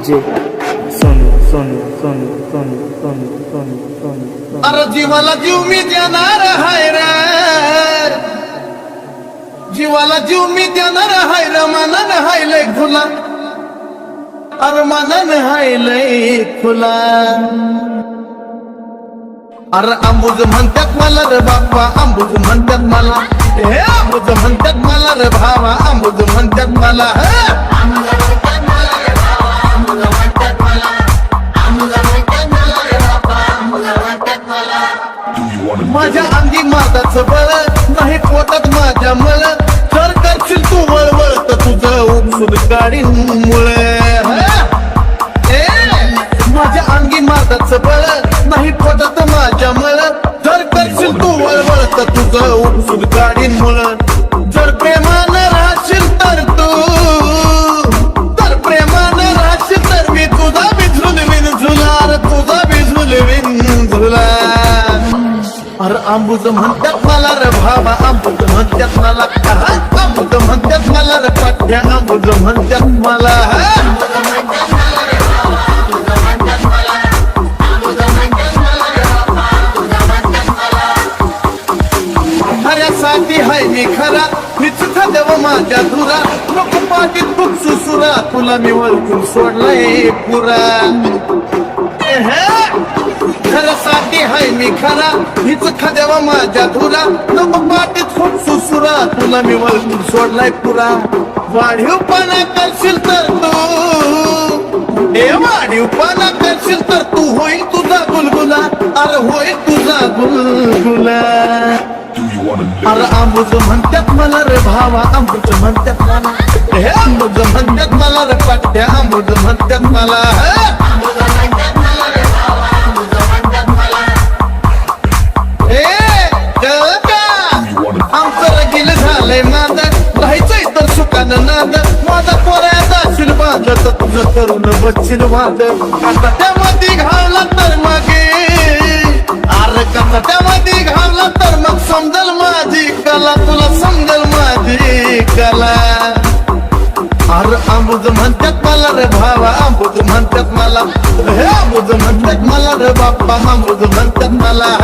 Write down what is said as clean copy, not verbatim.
DJ Sonu Sonu Sonu Sonu Sonu Sonu Sonu अरे जीवाला जीव मी देणार हाय रे, जीवाला जीव मी देणार हाय रे, मनान हाय लय खुला, अरे मनान हाय लय खुला. अरे अंबुज म्हणतात मला रे बाप्पा, अंबुज म्हणतात मला, हे अंबुज म्हणतात मला रे भावा, अंबुज म्हणतात मला. माझ्या अंगी माझाच बळ नाही, पोटात माझ्या मळ, जर करशील तू वळवळ तर तुझं उपसून गाडी मुळे. माझ्या अंगी माझाच बळ नाही, पोटात माझ्या मळ, जर करशील तू वळवळ तर तुझं उपसून गाडी मुळ. जर प्रेमानं राहशील तर तू, तर प्रेमानं राहशील तर मी तुझा बिझुल विंझुला, तुझा बिझुल विंझुला. अरे अंबुज म्हणतात मला रे भावा, अंबुज म्हणतात मला, अंबुज म्हणतात मला रे पाठ्या, अंबुज म्हणतात मला. खऱ्यासाठी हाय मी खरा, मीच खादेव माझ्या धुरा, नको पाठीत खूप सुसुरा, तुला मी वळखून सोडलंय पुरा. खऱ्यासाठी हाय मी खरा, हीच खादेव माझ्या धुरा, नको पाठीत खूप सुसुरा, तुला मी वळखून सोडलाय पुरा. वाढीवपणा करशील तर तू, हे वाढीवपणा करशील तर तू होईल तुझा गुलगुला, अरे होईल तुझा गुलगुला. अरे अंबुज म्हणतात मला रे भावा, अंबुज म्हणतात मला, हे अंबुज म्हणतात मला रे पाठ्या, अंबुज म्हणतात मला. आमचं रगील झालंय नाद, राहायचंय तर सुखानं नाद, माझा पोऱ्याचा आशीर्वाद तर तुझं करून बसशील वाद. आता त्यामध्ये घावला तर मागे, अरे कसा त्यामध्ये घावला तर मग समजल माझी कला, तुला समजल माझी कला. अरे अंबुज म्हणतात मला रे भावा, अंबुज म्हणतात मला, हे अंबुज म्हणतात मला रे बाप्पा, अंबुज म्हणतात मला.